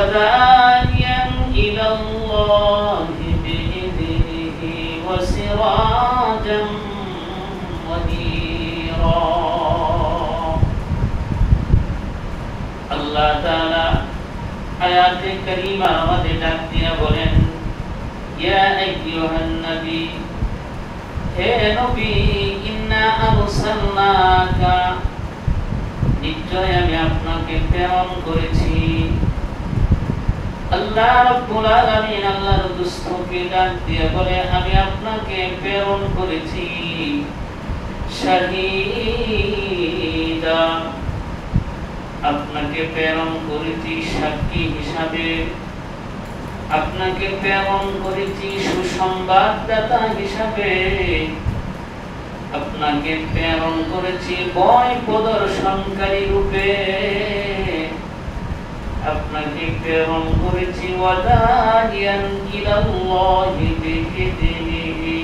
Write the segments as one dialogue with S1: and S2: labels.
S1: وداعيا إلى الله بإذنه وسراجا منيرا الله تعالى آيات كريمة مددت بولن يا أيها النبي হে নবী ইন্না আরসালনাকা নিশ্চয় আমি আপনাকে প্রেরণ করেছি আল্লাহ রাব্বুল আলামিন আল্লাহর দুস্থকে ডাক দিয়ে বলে আমি আপনাকে প্রেরণ করেছি শাহীদা আপনাকে প্রেরণ করেছি সাক্ষী হিসাবে আপনাকে প্রেরণ করেছি সুসংবাদদাতা হিসাবে আপনাকে প্রেরণ করেছি ভয় প্রদর্শনকারী রূপে আপনাকে প্রেরণ করেছি ওয়াদাইয়ান ইলাল্লাহি বিইذনিহি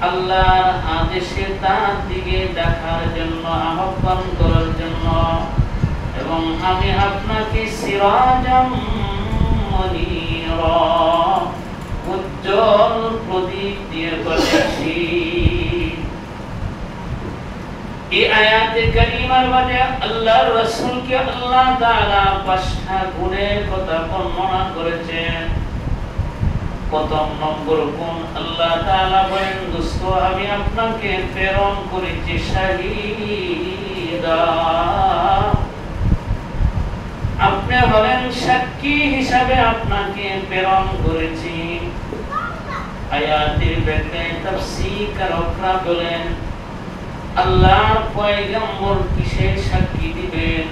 S1: আল্লাহর আদেশে তার দিকে ডাকার জন্য আহ্বান করার জন্য এবং আমি আপনাকে সিরাজাম মুনীরা উজ্জ্বল প্রদীপ দিয়ে পাঠিয়েছি এই আয়াতে কারিমার মধ্যে আল্লাহর রাসূলকে আল্লাহ তাআলা পাঁচটা গুণের কথা বর্ণনা করেছেন প্রথম নম্বর গুণ আল্লাহ তাআলা বলেন দোস্ত আমি আপনাকে প্রেরণ করেছি শাহীদা আপনি হলেন সাক্ষী হিসাবে আপনাকে প্রেরণ করেছি আয়াতের ব্যাখ্যায় তাফসীরকারকরা বলেন আল্লাহর পয়গম্বর কিসের সাক্ষী দিবেন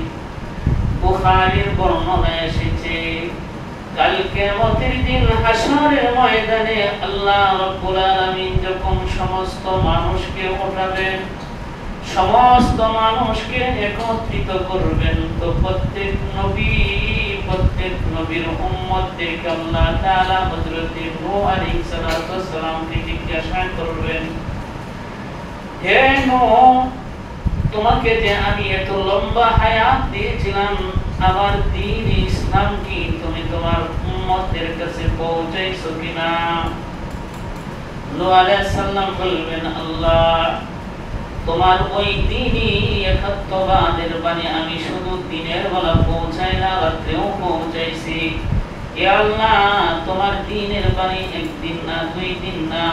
S1: বুখারীর বর্ণনায় এসেছে কাল কিয়ামতের দিন হাসরের ময়দানে আল্লাহ রাব্বুল আলামিন যখন সমস্ত মানুষকে উঠাবেন সমস্ত মানুষকে একত্রিত করবেন তো প্রত্যেক নবীর উম্মতদেরকে আল্লাহ তাআলা হযরত নূহ আলাইহিস সালামকে জিজ্ঞাসা করবেন হে নূহ তোমাকে যে আমি এত লম্বা হায়াত দিয়েছিলাম আমার দ্বীন ইসলাম কি তুমি তোমার উম্মতদের কাছে পৌঁছাইছো কিনা নূহ আলাইহিস সালাম বলবেন আল্লাহ তোমার ওই দ্বীনই একাত্মবাদের বাণী আমি শুধু দিনের বেলা পৌঁছাই না রাতেও পৌঁছাইছি হে আল্লাহ তোমার দ্বীনের বাণী একদিন না দুই দিন না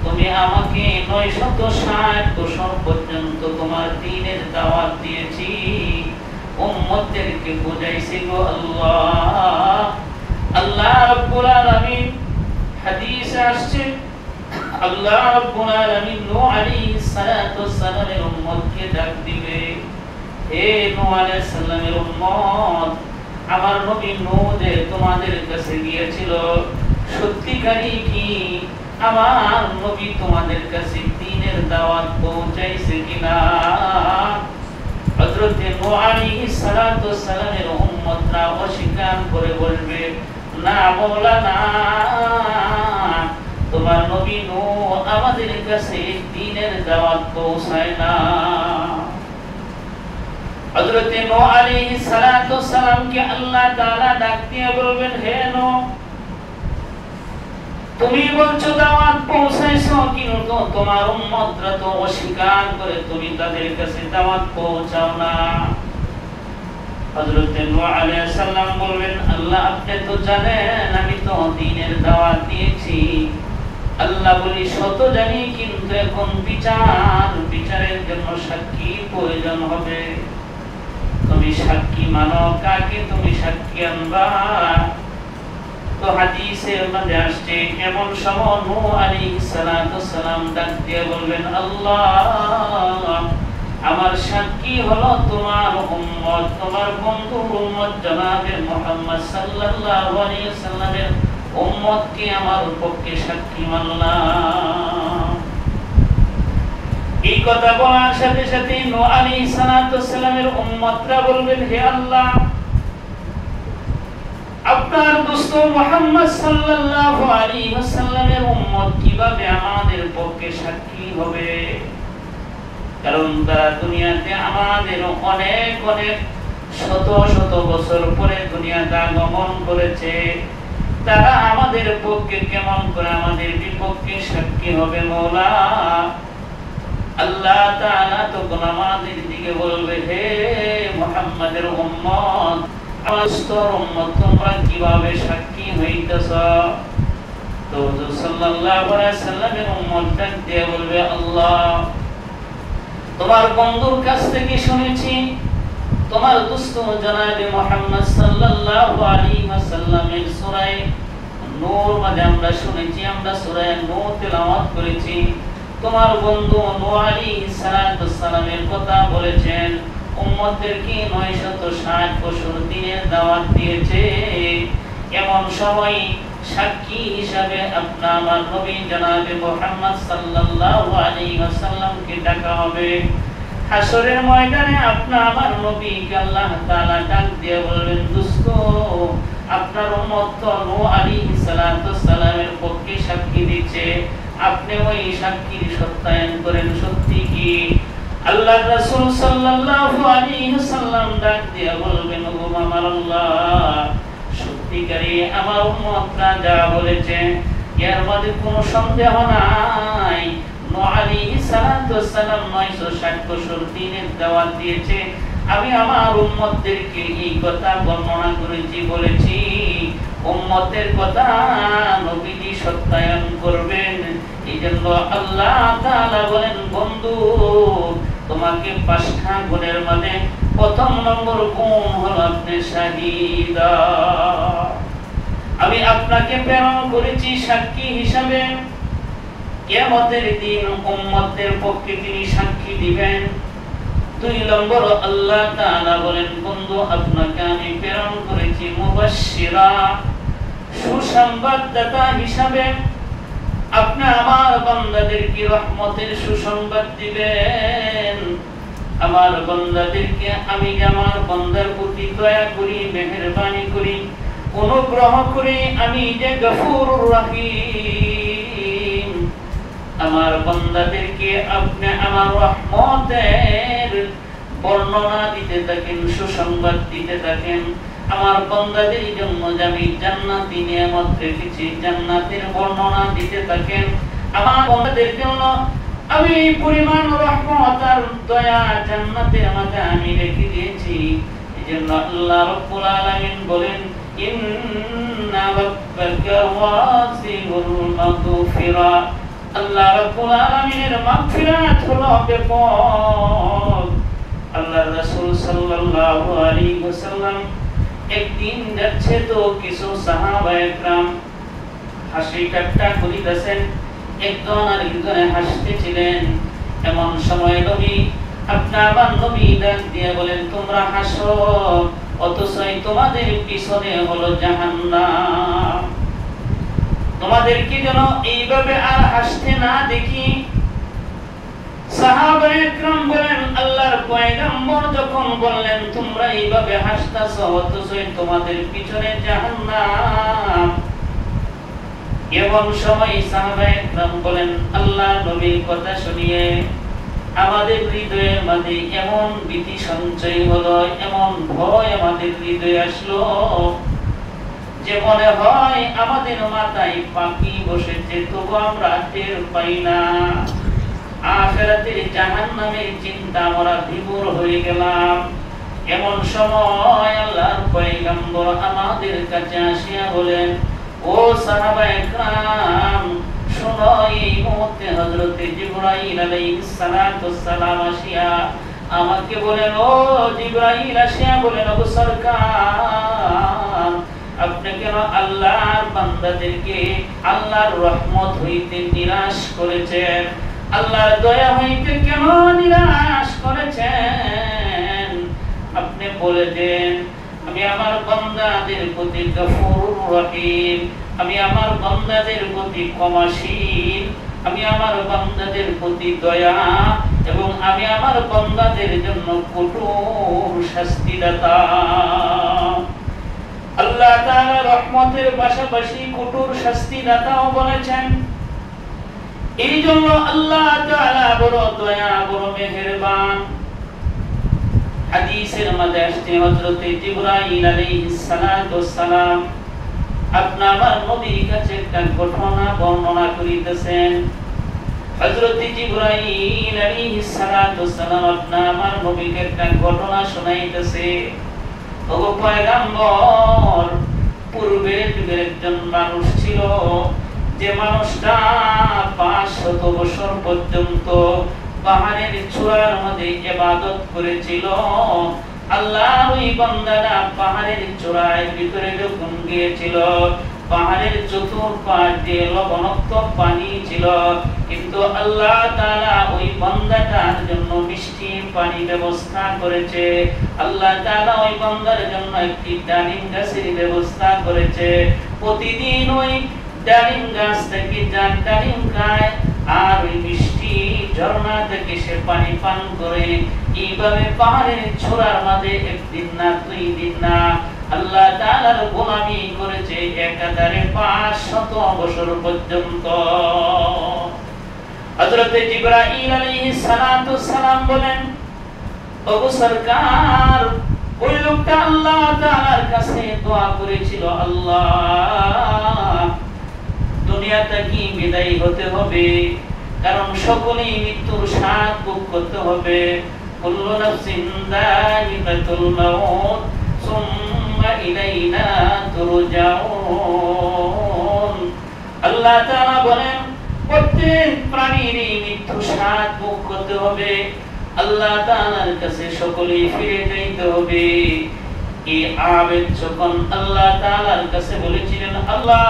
S1: তুমি আমাকে 960 বছর পর্যন্ত তোমার দ্বীনের দাওয়াত দিয়েছি উম্মতদেরকে বুঝাইছি গো আল্লাহ আল্লাহ রাব্বুল আলামিন হাদিসে আসছে আল্লাহ রাব্বুল আলামিন নূহ আলাইহিস সালাতু ওয়াসসালামের উম্মতকে ডাক দিবে হে নূহ আলাইহিস সালামের উম্মত আমার নবী নূহ যে তোমাদের কাছে গিয়েছিল সত্যিকারই কি আমার নবী তোমাদের কাছে দ্বীনের দাওয়াত পৌঁছাইছে কিনা হযরত নূহ আলাইহিস সালাতু ওয়াসসালামের উম্মতরা অস্বীকার করে বলবে না মাওলানা তোমার নবী নূহ আমাদের কাছে দ্বীনের দাওয়াত পৌঁছায় না হযরত নূহ আলাইহিস সালাতু ওয়াসসালামকে আল্লাহ তাআলা ডাক দিয়ে বলবেন হে নূহ তুমি বলছো দাওয়াত পৌঁছাইছো কিন্তু তোমার উম্মতরা তো অস্বীকার করে তুমি তাদের কাছে দাওয়াত পৌঁছাও না হযরত নূহ আলাইহিস সালাম বলবেন আল্লাহ আপনি তো জানেন আমি তো দ্বীনের দাওয়াত দিয়েছি আল্লাহ বলি শত জানি কিন্তু এখন বিচারের জন্য সাক্ষী প্রয়োজন হবে তুমি সাক্ষী মানো কাকে তুমি সাক্ষী আনবা তো হাদিসের মধ্যে আসছে এমন সময় নূহ আলাইহিস সালাম ডাক দিয়ে বলবেন আল্লাহ আমার সাক্ষী হলো তোমার উম্মত তোমার বন্ধু উম্মত জনাবে মুহাম্মদ সাল্লাল্লাহু আলাইহি ওয়াসাল্লামের উম্মতকে আমার পক্ষে সাক্ষী মানলাম এই কথা বলার সাথে সাথে নূহ আলাইহিস সালামের উম্মতরা বলবেন হে আল্লাহ আপনার দোস্ত মুহাম্মদ সাল্লাল্লাহু আলাইহি ওয়াসাল্লামের উম্মত কিভাবে আমাদের পক্ষে সাক্ষী হবে কারণ তারা দুনিয়াতে আমাদের অনেক শত শত বছর পরে দুনিয়াতে আগমন করেছে, তারা আমাদের পক্ষে কেমন করে আমাদের বিপক্ষে সাক্ষী হবে মওলা? আল্লাহ তাআলা তখন আমাদের দিকে বলবে, হে মুহাম্মাদের উম্মত, আমার উম্মত তোমরা কিভাবে সাক্ষী হইতেছ? তো হুজুর সাল্লাল্লাহু আলাইহি সাল্লামের উম্মত ডাক দিয়ে বলবে, আল্লাহ, তোমার বন্ধুর কাছ থেকে শুনেছি, তোমার দোস্ত জনাবে মুহাম্মদ সাল্লাল্লাহু আলাইহি ওয়াসাল্লামের সূরা নূর মধ্যে আমরা শুনেছি, আমরা সূরা নূর তেলাওয়াত করেছি, তোমার বন্ধু নূহ আলাইহিস সালামের কথা বলেছেন, উম্মতদেরকে 960 বছর দিনের দাওয়াত দিয়েছে। এমন সময় সাক্ষী হিসাবে আপনার আমার নবী জনাবে মুহাম্মদ সাল্লাল্লাহু আলাইহি ওয়াসাল্লামকে ডাকা হবে। হাসরের ময়দানে আপনার আমার নবীকে আল্লাহ তাআলা ডাক দিয়ে বলবেন, দোস্ত, আপনার উম্মত তো নূহ আলাইহিস সালামের পক্ষে সাক্ষী দিচ্ছে, আপনি ওই সাক্ষীর সত্যায়ন করেন, সত্যি কি? আল্লাহর রাসূল সাল্লাল্লাহু আলাইহি ওয়াসাল্লাম ডাক দিয়ে বলবেন, ও আমার আল্লাহ, সত্যিকারী আমার উম্মতরা যা বলেছে এর মধ্যে কোনো সন্দেহ নাই। নূহ আলাইহিস সালাম 960 বছর দিনের দাওয়াত দিয়েছে, আমি আমার উম্মতদেরকে এই কথা বর্ণনা করেছি, বলেছি, উম্মতের কথা নবীজি সত্যায়ন করবেন। এইজন্য আল্লাহ তাআলা বলেন, বন্ধু, তোমাকে 5টা গুণের মধ্যে প্রথম নম্বর গুণ হলো আপনি শাহিদা। আমি আপনাকে প্রেরণ করেছি সাক্ষী হিসাবে, কিয়ামতের দিন উম্মতের পক্ষে তিনি সাক্ষী দিবেন। 2 নম্বর আল্লাহ তাআলা বলেন, বন্ধু, আপনাকে আমি প্রেরণ করেছি মুবাশশিরা, সুসংবাদদাতা হিসাবে, আপনি আমার বান্দাদেরকে রহমতের সুসংবাদ দিবেন। আমার বান্দাদেরকে আমি আমার বান্দার প্রতি দয়া করি, মেহেরবানি করি, অনুগ্রহ করি, আমি যে গফুরুর রহিম। আমার বান্দাদেরকে আপনি আমার রহমতের বর্ণনা দিতে থাকেন, সুসংবাদ দিতে থাকেন। আমার বান্দাদের জন্য আমি জান্নাতি নিয়ামত রেখেছি, জান্নাতের বর্ণনা দিতে থাকেন। আমার বান্দাদের জন্য আমি পরিমাণ রহমত আর দয়া জান্নাতের মাঝে আমি রেখে দিয়েছি। এজন্য আল্লাহ রাব্বুল আলামিন বলেন, ইন্না রাব্বাকা ওয়াসিউল মাগফিরা। আল্লাহ রাব্বুল আলামিনের মাগফিরাত হলো ব্যাপক। আল্লাহর রাসূল সাল্লাল্লাহু আলাইহি ওয়াসাল্লাম একদিন যাচ্ছে, তো কিছু সাহাবায়ে کرام হাসি ঠাট্টা করিতেছেন, একজন আরেকজনে হাসতেছিলেন। এমন সময় নবী আপনার নবী ডাক দিয়ে বলেন, তোমরা হাসো, অথচ তোমাদের পিছনে হলো জাহান্নাম। তোমাদেরকে যেন এইভাবে আর হাসতে না দেখি। সাহাবায়ে کرام বলেন, আল্লাহর পয়গম্বর যখন বললেন তোমরা এইভাবে হাসতাছো, অথচ তোমাদের পিছনে জাহান্নাম, এমন সময় সাহাবায়ে کرام বলেন, আল্লাহ নবীর কথা শুনিয়ে আমাদের হৃদয়ের মধ্যে এমন ভীতি সঞ্চয় হলো, এমন ভয় আমাদের হৃদয়ে আসলো যে মনে হয় আমাদের মাথায় পাখি বসেছে, তবু আমরা টের পাই না। আখিরাতের জাহান্নামের চিন্তা আমরা বিভোর হয়ে গেলাম। এমন সময় আল্লাহর পয়গম্বর আমাদের কাছে আসিয়া বলেন, ও সাহাবায়ে کرام, শোনো, এই মুহূর্তে হযরত জিবরাইল আলাইহিস সালাম আসিয়া আমাকে বলেন, ও জিবরাইল আসিয়া বলেন, ও সরকার, আপনি কেন আল্লাহর বান্দাদেরকে আল্লাহর রহমত হইতে নিরাশ করেছেন? আল্লাহর দয়া হইতে কেন নিরাশ করেছেন? আপনি বলে দেন, আমি আমার বান্দাদের প্রতি গফুরুর রহিম, আমি আমার বান্দাদের প্রতি ক্ষমাশীল, আমি আমার বান্দাদের প্রতি দয়া, এবং আমি আমার বান্দাদের জন্য কঠোর শাস্তিদাতা। আল্লাহ তাআলা রহমতের পাশাপাশি কঠোর শাস্তিদাতাও বলেছেন। এই জন্য আল্লাহ তাআলা বড় দয়া, বড় মেহেরবান। হাদিসের মধ্যে আসছে হযরত জিবরাইল আলাইহিস সালাতু ওয়াস সালাম আপনার আমার নবীর কাছে একটা ঘটনা বর্ণনা করিতেছেন। হযরত জিবরাইল আলাইহিস সালাতু ওয়াস সালাম আপনার আমার নবীকে একটা ঘটনা শোনাইতেছে। ওগো পয়গম্বর, পূর্বের যুগের একজন মানুষ ছিল, যে মানুষটা 500 বছর পর্যন্ত পাহাড়ের চূড়ার মধ্যে ইবাদত করেছিল। আল্লাহর ওই বান্দাটা পাহাড়ের চূড়ার ভিতরে যখন গিয়েছিল, পাহাড়ের চতুর্পাশ দিয়ে লবণাক্ত পানি ছিল, কিন্তু আল্লাহ তাআলা ওই বান্দাটার জন্য মিষ্টি পানি ব্যবস্থা করেছে। আল্লাহ তাআলা ওই বান্দার জন্য একটি ডালিম গাছের ব্যবস্থা করেছে। প্রতিদিন ওই ডালিম গাছ থেকে যার ডালিম খায় আর ওই মিষ্টি ঝর্ণা থেকে সে পানি পান করে। এইভাবে পাহাড়ের চূড়ার মাঝে একদিন না, 2 দিন না, আল্লাহ তাআলার গোলামি করেছে একাধারে 500 বছর পর্যন্ত। হযরত জিবরাইল আলাইহিস সালাতু ওয়াস সালাম বলেন, ওগো সরকার, ওই লোকটা আল্লাহ তাআলার কাছে দোয়া করেছিল, আল্লাহ দুনিয়া থেকে বিদায় হতে হবে, কারণ সকলেই মৃত্যুর স্বাদ ভোগ করতে হবে। কুল্লু নাফসিন যায়িকাতুল মাউত সুম্মা ইলাইনা তুরজাউন। আল্লাহ তাআলা বলেন, প্রত্যেক প্রাণীরই মৃত্যুর স্বাদ ভোগ করতে হবে, আল্লাহ তাআলার কাছে সকলেই ফিরে যাইতে হবে। এই আবেদ যখন আল্লাহ তাআলার কাছে বলেছিলেন, আল্লাহ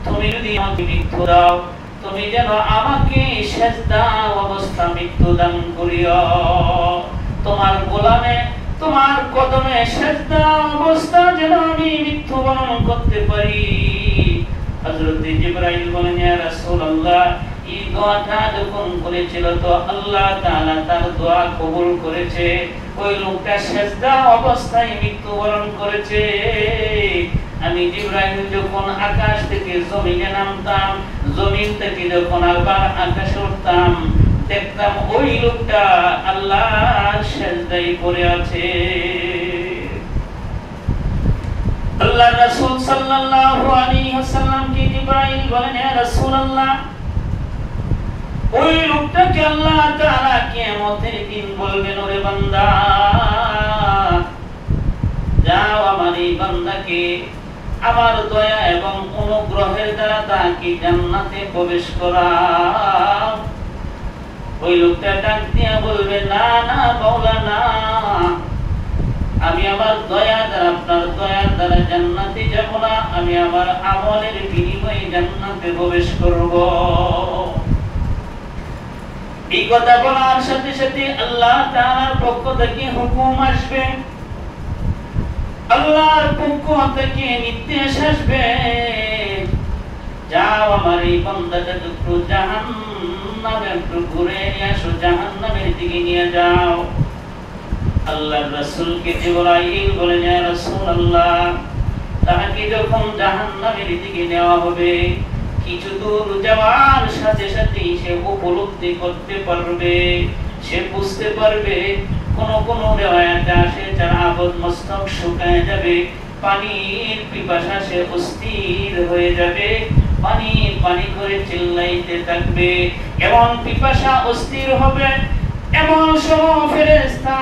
S1: তুমি যদি আমাকে মৃত্যু দাও, তুমি যেন আমাকে সেজদা অবস্থা মৃত্যু দান করিও, তোমার গোলামে তোমার কদমে সেজদা অবস্থা যেন আমি মৃত্যুবরণ করতে পারি। হযরত জিবরাইল বলেন, ইয়া রাসূলুল্লাহ, এই দোয়াটা যখন করেছিল তো আল্লাহ তাআলা তার দোয়া কবুল করেছে। ওই লোকটা সেজদা অবস্থায় মৃত্যুবরণ করেছে। আমি জিবরাইল যখন আকাশ থেকে জমিনে নামতাম, জমিন থেকে যখন আবার আকাশে উঠতাম, দেখতাম ওই লোকটা আল্লাহর সেজদায় পড়ে আছে। আল্লাহর রাসূল সাল্লাল্লাহু আলাইহি ওয়াসাল্লাম কে জিবরাইল বলেন, ইয়া রাসূলুল্লাহ, ওই লোকটাকে আল্লাহ তাআলা কিয়ামতের দিন বলবেন, ওরে বান্দা, যাও আমার এই বান্দাকে আমার দয়া এবং অনুগ্রহের দ্বারা তাকে জান্নাতে প্রবেশ করাও। ওই লোকটা ডাক দিয়া বলবে, না না মাওলানা, আমি আমার দয়া দ্বারা, আপনার দয়ার দ্বারা জান্নাতে যাব না, আমি আমার আমলের বিনিময়ে জান্নাতে প্রবেশ করব। এই কথা বলার সাথে সাথে আল্লাহ তাআলার পক্ষ থেকে হুকুম আসবে, আল্লাহর পক্ষ থেকে নির্দেশ আসবে, যাও আমার এই বান্দাটা একটু জাহান্নামে একটু ঘুরে নিয়ে আসো, জাহান্নামের দিকে নিয়ে যাও। আল্লাহর রাসূলকে জিবরাইল বলেন, ইয়া রাসূলুল্লাহ, তাকে যখন জাহান্নামের দিকে নেওয়া হবে, কিছু দূর যাওয়ার সাথে সাথে সে উপলব্ধি করতে পারবে, সে বুঝতে পারবে, কোন রিওয়ায়াতে আসে যার আবদ মস্তক শুকায় যাবে, পানির পিপাসা সে অস্থির হয়ে যাবে, পানি পানি করে চিল্লাইতে থাকবে। এমন পিপাসা অস্থির হবে, এমন সময় ফেরেশতা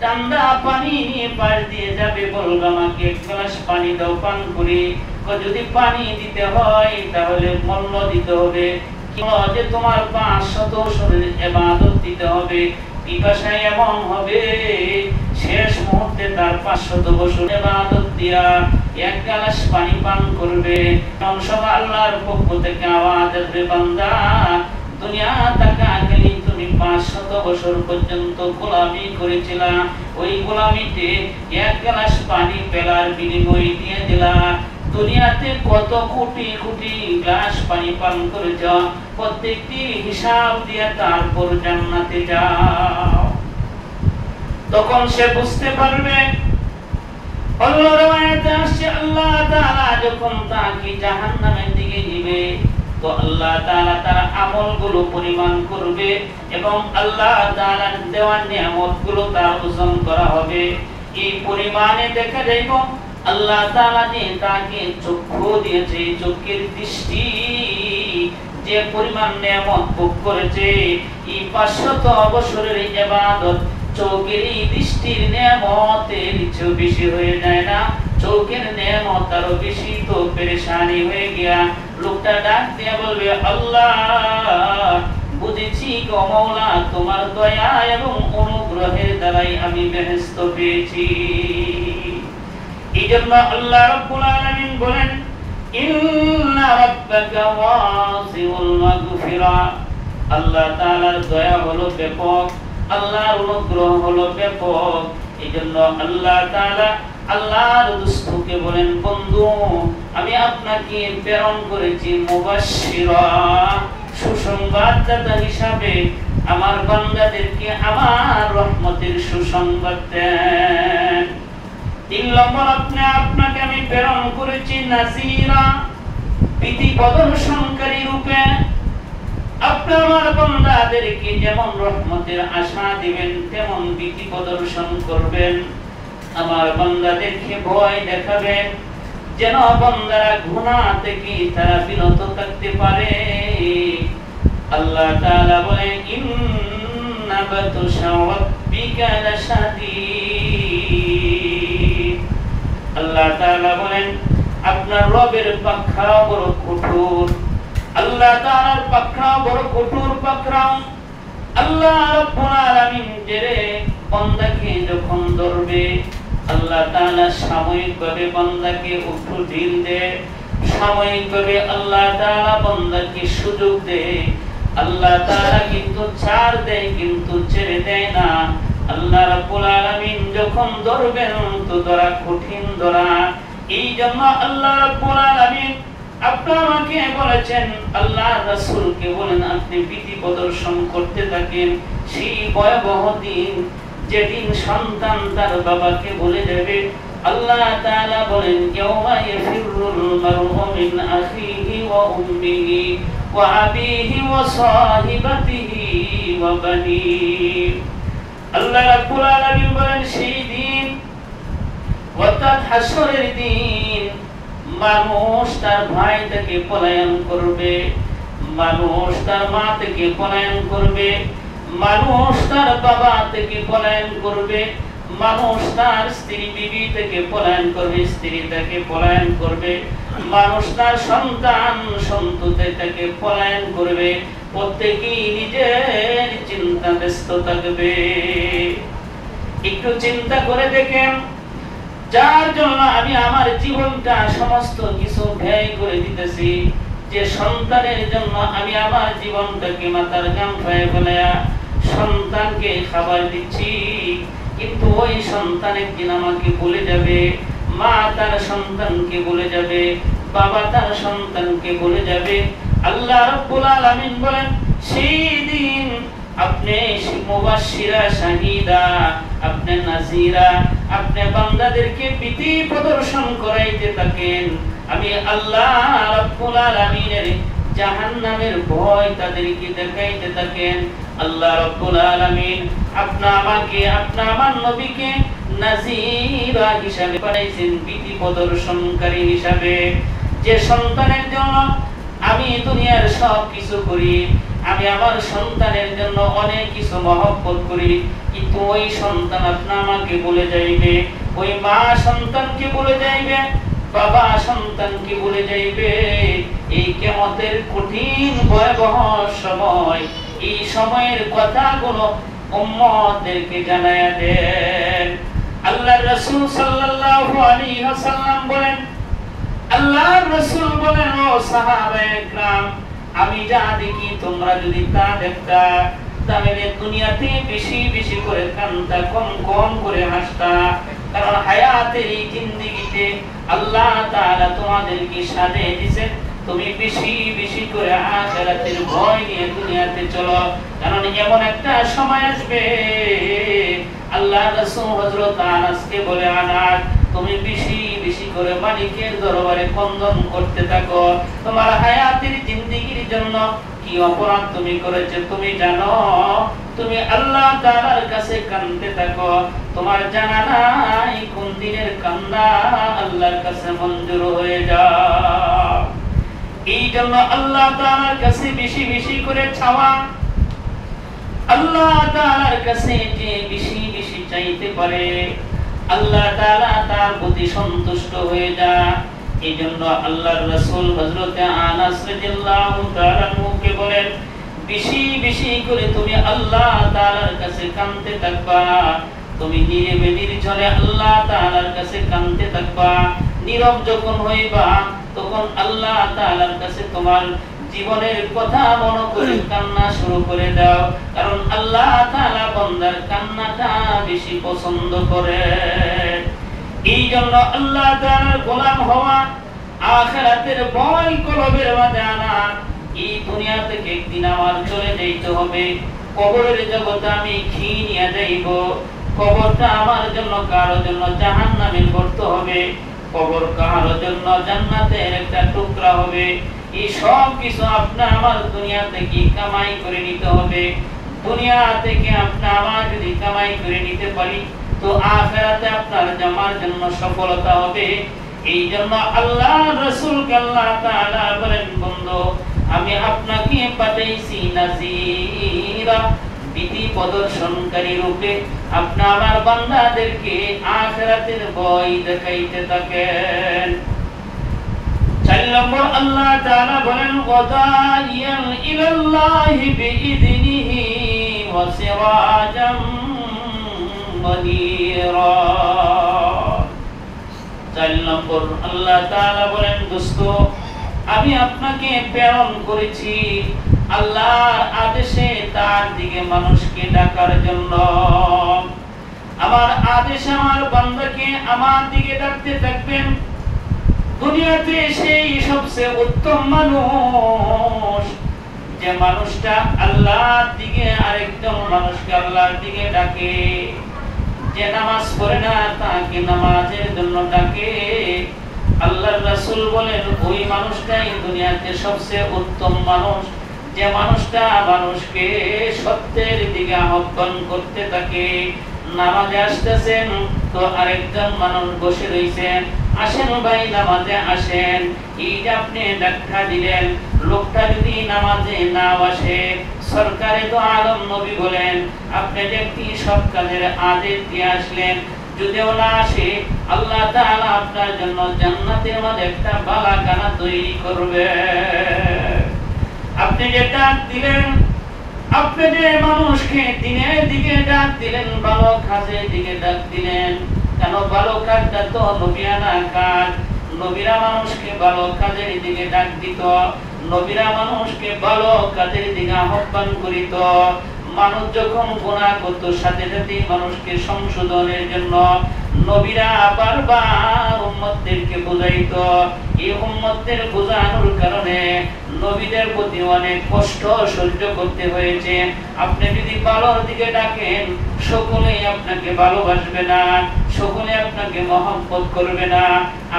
S1: ঠান্ডা পানি নিয়ে পাশ দিয়ে যাবে, বলবে আমাকে এক গ্লাস পানি দাও, পান করি। যদি পানি দিতে হয় তাহলে মূল্য দিতে হবে, যে তোমার 500 বছরের ইবাদত দিতে হবে। পিপাসায় এমন হবে, শেষ মুহূর্তে তার 500 বছর ইবাদত দিয়া এক গ্লাস পানি পান করবে। এমন সময় আল্লাহর পক্ষ থেকে আওয়াজ আসবে, বান্দা, দুনিয়া টাকা গেলি তুমি 500 বছর পর্যন্ত গোলামি করেছিলা, ওই গোলামিতে এক গ্লাস পানি পেলার বিনিময়ে দিয়ে দিলা। দুনিয়াতে কত কোটি কোটি গ্লাস পানি পান করেছ, প্রত্যেকটি হিসাব দিয়ে তারপর জান্নাতে যাও। তখন সে বুঝতে পারবে। আল্লাহর আয়াতে আসছে, আল্লাহ তাআলা যখন তাকে জাহান্নামের দিকে নিবে, তো আল্লাহ তাআলা তার আমলগুলো পরিমাণ করবে এবং আল্লাহ তাআলার দেওয়া নিয়ামতগুলো তার ওজন করা হবে। এই পরিমাণে দেখা যাইব আল্লাহ তাআলা যে তাকে চক্ষু দিয়েছে, চোখের দৃষ্টি যে পরিমাণ নিয়ামত ভোগ করেছে, এই 500 বছরের ইবাদত চোখের এই দৃষ্টির নিয়ামতের চেয়ে বেশি হয়ে যায় না? চোখের নিয়ামত আরো বেশি, তো পেরেশানি হয়ে গিয়া লোকটা ডাক দিয়ে বলবে, আল্লাহ বুঝেছি গো মাওলা, তোমার দয়া এবং অনুগ্রহের দ্বারাই আমি বেহেশত পেয়েছি। এই জন্য আল্লাহ রাব্বুল আলামিন বলেন, ইন্না রাব্বাকা ওয়াসিউল মাগফিরা, আল্লাহ তাআলার দয়া হলো ব্যাপক, আল্লাহর অনুগ্রহ হলো ব্যাপক। এই জন্য আল্লাহ তাআলা আল্লাহর দোস্তকে বলেন, বন্ধু আমি আপনাকে প্রেরণ করেছি মুবাশশিরা, সুসংবাদদাতা হিসাবে আমার বান্দাদেরকে আমার রহমতের সুসংবাদ দেন। 3 নম্বর, আপনাকে আমি প্রেরণ করেছি নাযীরা, ভীতি প্রদর্শনকারী রূপে। আপনি আমার বান্দাদেরকে যেমন রহমতের আশা দিবেন, তেমন ভীতি প্রদর্শন করবেন, আমার বান্দাদেরকে ভয় দেখাবেন, যেন বান্দারা গুনাহ থেকে তারা বিরত থাকতে পারে। আল্লাহ তাআলা বলেন, ইন্না বাতুশা রাব্বিকা লাশাদীদ, আল্লাহ তাআলা বলেন আপনার রবের পাকড়াও বড় কঠোর। আল্লাহ তাআলার পাকড়াও বড় কঠোর পাকড়াও। আল্লাহ রাব্বুল আলামিন যে বান্দাকে যখন ধরবে, আল্লাহ তাআলা সাময়িকভাবে বান্দাকে একটু ঢিল দেয়, সাময়িকভাবে আল্লাহ তাআলা বান্দাকে সুযোগ দেয়। আল্লাহ তাআলা কিন্তু ছাড় দেয়, কিন্তু ছেড়ে দেয় না। আল্লাহ রাব্বুল আলামিন যখন ধরবেন তো ধরা কঠিন ধরা। এই জন্য আল্লাহ রাব্বুল আলামিন আপনাকে বলেছেন, আল্লাহ রাসূলকে বলেন আপনি ভীতি প্রদর্শন করতে থাকেন সেই ভয়াবহ দিন, যেদিন সন্তান তার বাবাকে বলে যাবে। আল্লাহ তাআলা বলেন, ইয়াওমা ইয়াফিরুল মার'উ মিন আখিহি ওয়া উম্মিহি ওয়া আবিহি ওয়া সাহিবাতিহি ওয়া বানিহি। আল্লাহ রাব্বুল আলামিন বলেন সেই দিন, অর্থাৎ হাসরের দিন, মানুষ তার ভাই থেকে পলায়ন করবে, মানুষ তার মা থেকে পলায়ন করবে, মানুষ তার বাবা থেকে পলায়ন করবে, মানুষ তার স্ত্রী বিবি থেকে পলায়ন করবে, স্ত্রী থেকে পলায়ন করবে, মানুষ তার সন্তান সন্ততি থেকে পলায়ন করবে। প্রত্যেকেই নিজের চিন্তা ব্যস্ত থাকবে। একটু চিন্তা করে দেখেন, যার জন্য আমি আমার জীবনটা সমস্ত কিছু ব্যয় করে দিতেছি, যে সন্তানের জন্য আমি আমার জীবনটাকে মাথার ঘাম পায়ে ফেলায়া সন্তানকে খাবার দিচ্ছি, কিন্তু ওই সন্তান একদিন আমাকে ভুলে যাবে, মা তার সন্তানকে ভুলে যাবে, বাবা তার সন্তানকে ভুলে যাবে। আল্লাহ রাব্বুল আলামিন বলেন সেই দিন আপনি মুবাশশিরা শাহিদা, আপনি নাযীরা, আপনি বান্দাদেরকে ভীতি প্রদর্শন করাইতে থাকেন। আমি আল্লাহ রাব্বুল আলামিনের জাহান্নামের ভয় তাদেরকে দেখাইতে থাকেন। আল্লাহ রাব্বুল আলামিন আমাকে আমার নবীকে নাযীরা হিসাবে পাঠাইছেন, ভীতি প্রদর্শনকারী হিসাবে। যে সন্তানের জন্য আমি দুনিয়ার সব কিছু করি, আমি আমার সন্তানের জন্য অনেক কিছু মহব্বত করি, কিন্তু ওই সন্তান আমাকে বলে যাইবে, ওই মা সন্তানকে বলে যাইবে, বাবা সন্তানকে বলে যাইবে। এই কিয়ামতের কঠিন ভয়াবহ সময়, এই সময়ের কথাগুলো উম্মতদেরকে জানায়া দেন। আল্লাহর রাসূল সাল্লাল্লাহু আলাইহি ওয়াসাল্লাম বলেন, আল্লাহর রাসূল বলেন, ও সাহাবায়ে کرام, আমি যা দেখি তোমরা যদি তা দেখতা, তাহলে দুনিয়াতে বেশি বেশি করে কান্দা, কম কম করে হাসতা। কারণ হায়াতের এই জিন্দেগিতে আল্লাহ তাআলা তোমাদেরকে সাজিয়ে দিয়েছেন, তুমি বেশি বেশি করে আখিরাতের ভয় নিয়ে দুনিয়াতে চলো। কারণ এমন একটা সময় আসবে, আল্লাহ রাসূল হযরত আনাসকে বলে, আনাস তুমি বেশি বেশি বেশি করে মালিকের দরবারে ক্রন্দন করতে থাকো। তোমার হায়াতের জিন্দেগির জন্য কি অপরাধ তুমি করেছো তুমি জানো, তুমি আল্লাহ তাআলার কাছে কাঁদতে থাকো। তোমার জানা নাই কোন দিনের কান্না আল্লাহর কাছে মঞ্জুর হয়ে যায়। এই জন্য আল্লাহ তাআলার কাছে বেশি বেশি করে চাওয়া, আল্লাহ তাআলার কাছে যে বেশি বেশি চাইতে পারে আল্লাহ তাআলা তার প্রতি সন্তুষ্ট হয়ে যায়। এই জন্য আল্লাহর রাসূল হযরত আনাস রাদিয়াল্লাহু তাআলা মুখে বলেন, বেশি বেশি করে তুমি আল্লাহ তাআলার কাছে কাঁদতে থাকবা। তুমি নীরবে নির্জনে আল্লাহ তাআলার কাছে কাঁদতে থাকবা। নীরব যখন হইবা তখন আল্লাহ তাআলার কাছে তোমার জীবনের কথা মনে করে কান্না শুরু করে দাও, কারণ আল্লাহ তাআলা বান্দার কান্নাটা বেশি পছন্দ করে। এই জন্য আল্লাহ তাআলার গোলাম হওয়া, আখিরাতের ভয় কলবের মাঝে আনা। এই দুনিয়া থেকে একদিন আমার চলে যাইতে হবে, কবরের জগতে আমি খেয়ে নিয়ে যাইব। কবরটা আমার জন্য কারো জন্য জাহান্নামের গর্ত হবে, কবর কারো জন্য জান্নাতের একটা টুকরা হবে। এই সব কিছু আপনি আমার দুনিয়া থেকে কামাই করে নিতে হবে। দুনিয়া থেকে আপনি আমার যদি কামাই করে নিতে পারি তো আখিরাতে আপনার জামার জন্য সফলতা হবে। এই জন্য আল্লাহ রাসূলকে আল্লাহ তাআলা বলেন, বন্ধু আমি আপনাকে পাঠাইছি নাযীরা, ভীতি প্রদর্শনকারী রূপে। আপনি আমার বান্দাদেরকে আখিরাতের ভয় দেখাইতে থাকেন। 4 নম্বর আল্লাহ তাআলা বলেন, ওয়াদাইয়ান ইলাল্লাহি বিইذনিহি ওয়া সিরাজাম মুনীরা। 4 নম্বর আল্লাহ তাআলা বলেন, দোস্ত আমি আপনাকে প্রেরণ করেছি আল্লাহর আদেশে তার দিকে মানুষকে ডাকার জন্য। আমার আদেশে আমার বান্দাকে আমার দিকে ডাকতে থাকবেন। দুনিয়াতে সেই সবচেয়ে উত্তম মানুষ, যে মানুষটা আল্লাহর দিকে আরেকজন মানুষকে আল্লাহর দিকে ডাকে, যে নামাজ পড়ে না তাকে নামাজের জন্য ডাকে। আল্লাহর রাসূল বলেন ওই মানুষটাই দুনিয়াতে সবচেয়ে উত্তম মানুষ, যে মানুষটা মানুষকে সত্যের দিকে আহ্বান করতে থাকে। নামাজে আসতেছেন তো আরেকজন মানুষ বসে রয়েছেন, আসেন ভাই নামাজে আসেন। এই যে আপনি ডাক্তার দিলেন, লোকটা যদি নামাজে না আসে, সরকারে তো আলম নবী বলেন আপনি যে একটি সৎ কাজের আদেশ দিয়ে আসলেন, যদিও না আসে আল্লাহ তাআলা আপনার জন্য জান্নাতের মধ্যে একটা বালাখানা তৈরি করবে। আপনি যে ডাক দিলেন, আপনি যে মানুষকে দিনের দিকে ডাক দিলেন, ভালো কাজের দিকে ডাক দিলেন, কেন ভালো কাজটা তো নবিয়ানা কাজ। নবীরা মানুষকে ভালো কাজের দিকে ডাক দিত, নবীরা মানুষকে ভালো কাজের দিকে আহ্বান করিত। মানুষ যখন গুনাহ করত সাথে সাথে মানুষকে সংশোধনের জন্য নবীরা বারবার উম্মতদেরকে বুঝাইতো। এই উম্মতদের বোঝানোর কারণে নবীদের প্রতি অনেক কষ্ট সহ্য করতে হয়েছে। আপনি যদি ভালোর দিকে ডাকেন সকলেই আপনাকে ভালোবাসবে না, সকলে আপনাকে মহব্বত করবে না।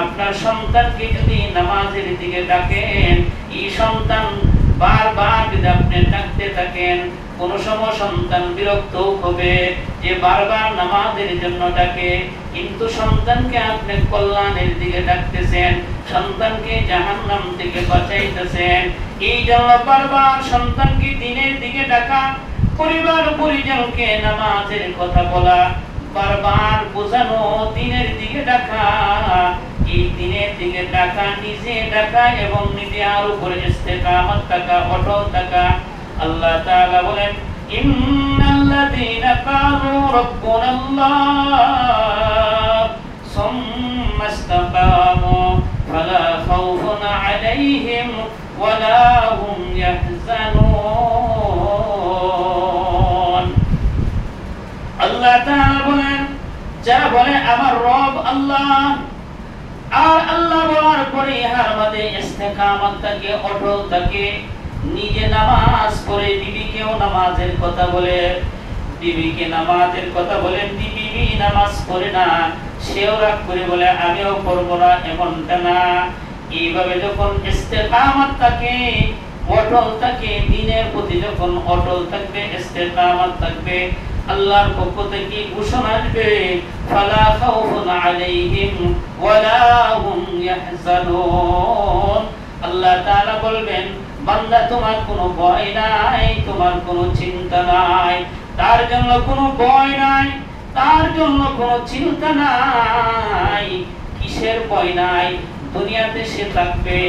S1: আপনার সন্তানকে যদি নামাজের দিকে ডাকেন, এই সন্তান বারবার যদি আপনি ডাকতে থাকেন, কোন সময় সন্তান বিরক্ত হবে যে বারবার নামাজের জন্য ডাকে, কিন্তু সন্তানকে আপনি কল্যাণের দিকে ডাকতেছেন, সন্তানকে জাহান্নাম থেকে বাঁচাইতেছেন। এই জন্য বারবার সন্তানকে দ্বীনের দিকে ডাকা, পরিবার পরিজনকে নামাজের কথা বলা, বারবার বোঝানো, দ্বীনের দিকে ডাকা। এই দ্বীনের দিকে ডাকা, নিজে ডাকা এবং নিজের উপরে ইস্তেকামত থাকা, অটল থাকা। আল্লাহ তাআলা বলেন, ইন্নাল্লাযীনা ক্বালু রাব্বুনাল্লাহ সুম্মা ইসতাকামু ফালা খাউফুন আলাইহিম ওয়ালা হুম ইয়াহজানুন। আল্লাহ তাআলা বলেন, যারা বলে আমার রব আল্লাহ, আর আল্লাহ বলার পরে ইহার মধ্যে ইস্তেকামত থাকে, অটল থাকে, নিজে নামাজ পড়ে বিবিকেও নামাজের কথা বলে, বিবিকে নামাজের কথা বলেন, বিবি নামাজ পড়ে না, সেও রাগ করে বলে আমিও পড়বো না, এমনটা না। এইভাবে যখন ইস্তেকামত থাকে, অটল থাকে, দ্বীনের প্রতি যখন অটল থাকবে, ইস্তেকামত থাকবে, আল্লাহর পক্ষ থেকে ঘোষণা আসবে ফালা খাউফুন আলাইহিম ওয়ালা হুম ইয়াহজানুন। আল্লাহ তাআলা বলবেন বান্দা তোমার কোনো ভয় নাই, তোমার কোনো চিন্তা নাই, তার জন্য কোনো ভয় নাই, তার জন্য কোনো চিন্তা নাই। কিসের ভয় নাই? দুনিয়াতে সে থাকবে,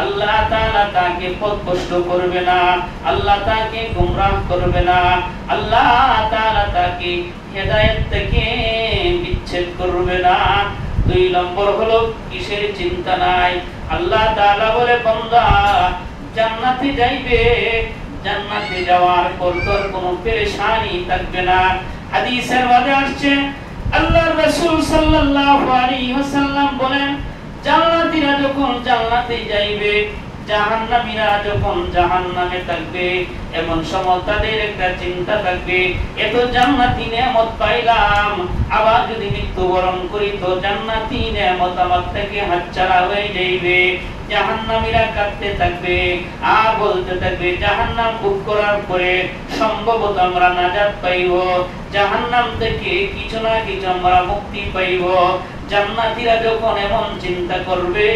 S1: আল্লাহ তাআলা তাকে পথভ্রষ্ট করবে না, আল্লাহ তাকে গোমরাহ করবে না, আল্লাহ তাআলা তাকে হেদায়েত থেকে বিচ্ছেদ করবে না। 2 নম্বর হলো কিসের চিন্তা নাই? আল্লাহ তাআলা বলে বান্দা জান্নাতে যাইবে, জান্নাতে যাওয়ার পর তোর কোনো পেরেশানি থাকবে না। হাদিসের মধ্যে আসছে আল্লাহর রাসূল সাল্লাল্লাহু আলাইহি ওয়াসাল্লাম বলেন জান্নাতীরা যখন জান্নাতে যাইবে, জাহান্নামীরা যখন জাহান্নামে থাকবে, এমন সময় তাদের একটা চিন্তা থাকবে এত জান্নাতি নিয়ামত পাইলাম, আবার যদি মৃত্যুবরণ করি তো জান্নাতি নিয়ামত আমার থেকে হাতছাড়া হয়ে যাইবে। জাহান্নামীরা কাঁদতে থাকবে আর বলতে থাকবে জাহান্নাম ভোগ করার পরে সম্ভবত আমরা নাজাত পাইব, জাহান্নাম থেকে কিছু না কিছু আমরা মুক্তি পাইব। জান্নাতীরা যখন এমন চিন্তা করবে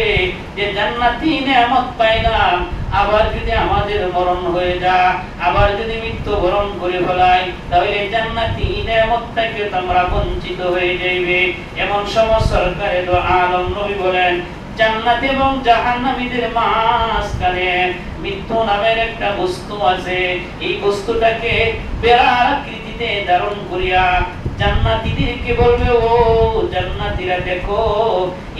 S1: যে জান্নাতি নিয়ামত পাইলাম, আবার যদি আমাদের মরণ হয়ে যায়, আবার যদি মৃত্যুবরণ করে ফেলাই, তাহলে জান্নাতি নিয়ামত থেকে আমরা বঞ্চিত হয়ে যাইবে। এমন সময় সরকারে দো আলম নবী বলেন জান্নাত এবং জাহান্নামীদের মাঝখানে মৃত্যু নামের একটা বস্তু আছে, এই বস্তুটাকে বেড়ার আকৃতিতে ধারণ করিয়া জান্নাতীদেরকে বলবে ও জান্নাতীরা দেখো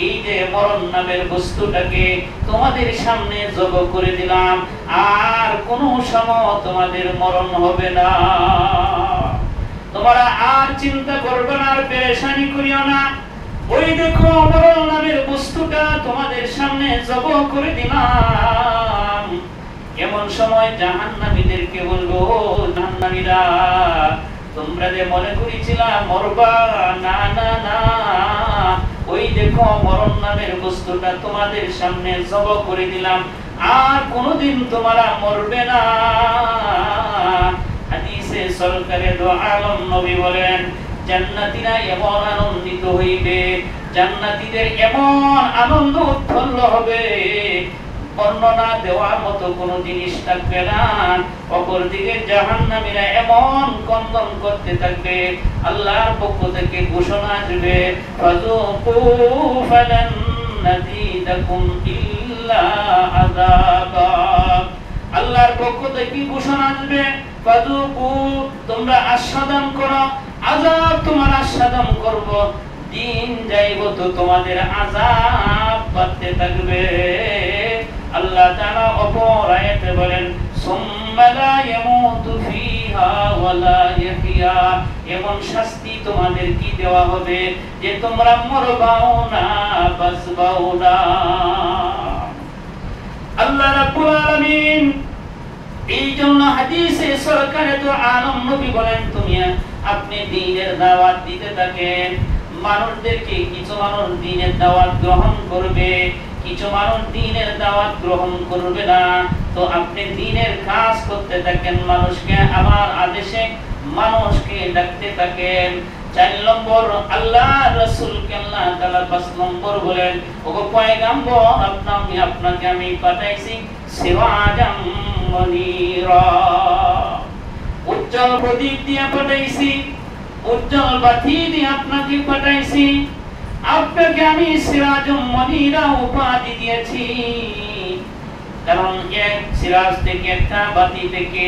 S1: এই যে মরণ নামের বস্তুটাকে তোমাদের সামনে জব করে দিলাম, আর কোনো সময় তোমাদের মরণ হবে না, তোমরা আর চিন্তা করবে না, আর পেরেশানি করিও না। ওই দেখো মরণ নামের বস্তুটা তোমাদের সামনে জব করে দিলাম। এমন সময় জাহান্নামীদেরকে বলবো জাহান্নামীরা তোমরা যে মনে করেছিলা মরবা, না না না, ওই দেখো মরণ নামের বস্তুটা তোমাদের সামনে জব করে দিলাম, আর কোনোদিন তোমরা মরবে না। হাদিসে সরকারে দো আলম নবী বলেন জান্নাতীরা এমন আনন্দিত হইবে, জান্নাতীদের এমন আনন্দ উৎফুল্ল হবে বর্ণনা দেওয়ার মতো কোনো জিনিস থাকবে না। অপরদিকে জাহান্নামীরা এমন কন্দন করতে থাকবে, আল্লাহর পক্ষ থেকে ঘোষণা আসবে ফাযুকু ফালান নাযীদাকুম ইল্লা আযাবা। আল্লাহর পক্ষ থেকে ঘোষণা আসবে ফাযুকু তোমরা আস্বাদন করো, আযাব তোমার আস্বাদন করব, দিন যাইব তো তোমাদের আযাব বাড়তে থাকবে। আল্লাহ তাআলা অপর আয়াতে বলেন সুম্মা লা ইয়ামুতু ফিহা ওয়ালা ইয়াহইয়া, এমন শাস্তি তোমাদের কি দেওয়া হবে যে তোমরা মরবাও না বাঁচবাও না। আল্লাহ রাব্বুল আলামিন এই জন্য হাদিসে সরকারে তো আলম নবী বলেন তুমি আপনি দ্বীনের দাওয়াত দিতে থাকেন, মানুষদেরকে কিছু মানুষ দ্বীনের দাওয়াত গ্রহণ করবে, কিছু মানুষ দ্বীনের দাওয়াত গ্রহণ করবে না, তো আপনি দ্বীনের কাজ করতে থাকেন, মানুষকে আমার আদেশে মানুষকে ডাকতে থাকেন। 4 নম্বর আল্লাহ রাসূলকে আল্লাহ তাআলা 5 নম্বর বলেন ওগো পয়গম্বর আপনাকে আমি পাঠাইছি সিরাজাম মুনীরা, উজ্জ্বল প্রদীপ দিয়ে পাঠাইছি, উজ্জ্বল বাতি দিয়ে আপনাকে পাঠাইছি, আপনাকে আমি সিরাজুম মুনীরা উপাধি দিয়েছি। কারণ এক সিরাজ থেকে একটা বাতি থেকে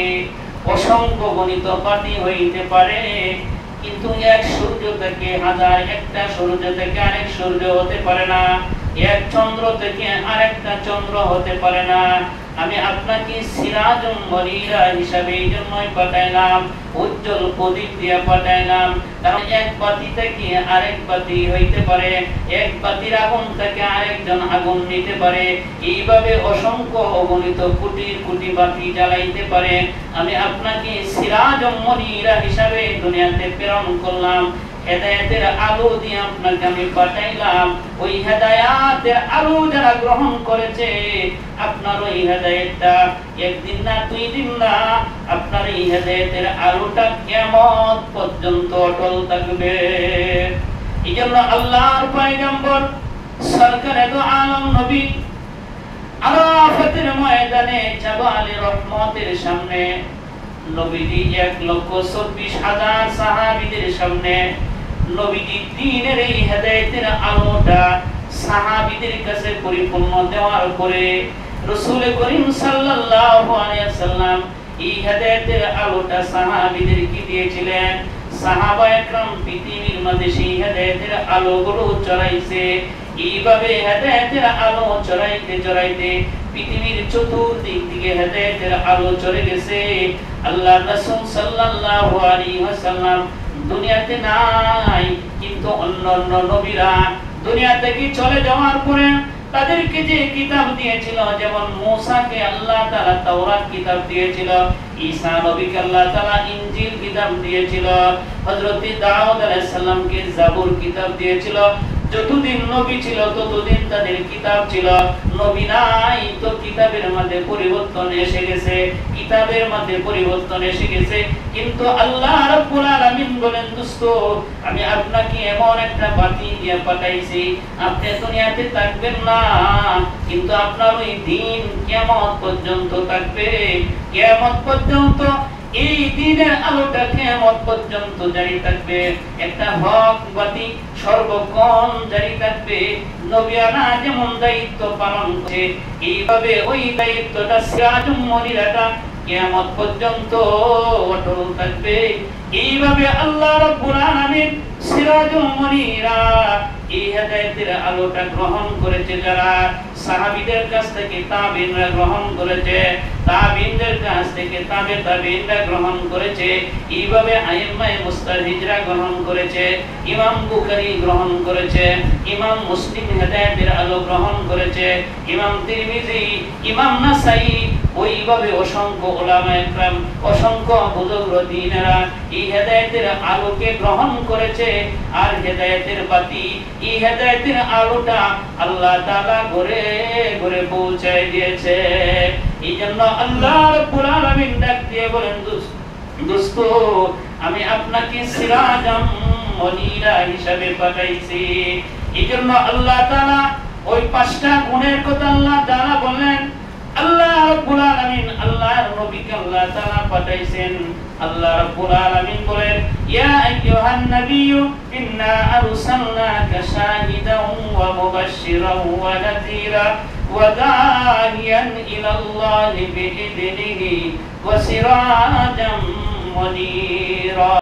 S1: অসংখ্য গণিত বাতি হইতে পারে, কিন্তু এক সূর্য থেকে হাজার, একটা সূর্য থেকে আরেক সূর্য হতে পারে না। এক চন্দ্র থেকে আরেকটা চন্দ্র হতে পারে না। আমি আপনাকে সিরাজুম মুনীরা হিসাবে এই জন্যই পাঠাইলাম, উজ্জ্বল প্রদীপ দিয়ে পাঠাইলাম। কারণ এক বাতি থেকে আরেক বাতি হইতে পারে, এক বাতির আগুন থেকে আরেকজন আগুন নিতে পারে, এইভাবে অসংখ্য অগণিত কোটি কোটি বাতি জ্বালাইতে পারে। আমি আপনাকে সিরাজুম মুনীরা হিসাবে দুনিয়াতে প্রেরণ করলাম, হেদায়েতের আলো দিয়ে আপনাকে আমি পাঠাইলাম। ওই হেদায়েতের আলো যারা গ্রহণ করেছে, আপনার ওই হেদায়েতটা একদিন না দুই দিন না, আপনার এই হেদায়েতের আলোটা কিয়ামত পর্যন্ত অটল থাকবে। এই জন্য আল্লাহর পয়গম্বর সরকারে দো আলম নবী আরাফাতের ময়দানে জাবালে রহমতের সামনে নবীজি 1,24,000 সাহাবীদের সামনে নবীজি দ্বীনের এই হেদায়েতের আলোটা সাহাবীদের কাছে পরিপূর্ণ দেওয়ার পরে রাসূল করিম সাল্লাল্লাহু আলাইহি ওয়াসাল্লাম এই হেদায়েতের আলোটা সাহাবীদেরকে দিয়েছিলেন। সাহাবায়ে কেরাম পৃথিবীর মধ্যে সেই হেদায়েতের আলোগুলো ছড়াইছে। এইভাবে হেদায়েতের আলো ছড়াইতে ছড়াইতে পৃথিবীর চতুর্দিক থেকে হেদায়েতের আলো ছড়ে গেছে। আল্লাহর রাসূল সাল্লাল্লাহু আলাইহি ওয়াসাল্লাম দুনিয়াতে নাই, কিন্তু অন্যান্য নবীরা দুনিয়া থেকে চলে যাওয়ার পরে তাদেরকে যে কিতাব দিয়েছিল, যেমন মূসাকে আল্লাহ তাআলা তাওরাত কিতাব দিয়েছিল, ঈসা নবীকে আল্লাহ তাআলা ইনজিল কিতাব দিয়েছিল, হযরত দাউদ আলাইহিস সালামকে জাবুর কিতাব দিয়েছিল। যতদিন নবী ছিল ততদিন তাদের কিতাব ছিল, নবী নাই তো কিতাবের মধ্যে পরিবর্তন এসে গেছে, কিতাবের মধ্যে পরিবর্তন এসে গেছে। কিন্তু আল্লাহ রাব্বুল আলামিন বলেন, দোস্ত আমি আপনাকে এমন একটা বাতি দিয়ে পাঠাইছি, আপনি দুনিয়াতে থাকবেন না, কিন্তু আপনার ওই দিন কিয়ামত পর্যন্ত থাকবে। কিয়ামত পর্যন্ত এই দিনের আলোটা কিয়ামত পর্যন্ত জারি থাকবে। একটা হক বাতি সর্বক্ষণ জারি থাকবে। নবীরা যেমন দায়িত্ব পালন করে, এইভাবে ওই দায়িত্বটা সিরাজুম মুনীরাটা কিয়ামত পর্যন্ত অটল থাকবে। এইভাবে আল্লাহ রাব্বুল আলামিন সিরাজুম মুনীরা এই হেদায়েতের আলোটা গ্রহণ করেছে যারা, সাহাবীদের কাছ থেকে তাবিঈনরা গ্রহণ করেছে, তাবিঈনদের কাছ থেকে তাবিঈনরা গ্রহণ করেছে, এইভাবে আইম্মায়ে মুস্তাহিদরা গ্রহণ করেছে, ইমাম বুখারী গ্রহণ করেছে, ইমাম মুসলিম হেদায়েতের আলো গ্রহণ করেছে, ইমাম তিরমিজি, ইমাম নাসাই, ওইভাবে অসংখ্য উলামায়ে কেরাম, অসংখ্য বুজুর্গ দ্বীনেরা এই হেদায়েতের আলোকে গ্রহণ করেছে। আর হেদায়েতের বাতি, এই হেদায়েতের আলোটা আল্লাহ তাআলা ঘরে ঘরে পৌঁছায় দিয়েছে। এই জন্য আল্লাহ রাব্বুল আলামিন ডাক দিয়ে বলেন, দোস্ত আমি আপনাকে সিরাজাম মুনীরা হিসাবে পাঠাইছি। এই জন্য আল্লাহ তাআলা ওই 5টা গুণের কথা আল্লাহ তাআলা বললেন। আল্লাহ রাব্বুল আলামিন আল্লাহর নবীকে আল্লাহ তাআলা পাঠাইছেন। আল্লাহ রাব্বুল আলামিন বলেন, ইয়া আইয়ুহান নাবিয়্যু ইন্না আরসালনাকা শাহিদান ওয়া মুবাশশিরান ওয়া নাযীরা ওয়া দা'iyan ইলাল্লাহি বিইذনিহি ওয়া সিরাজাম মুনীরা।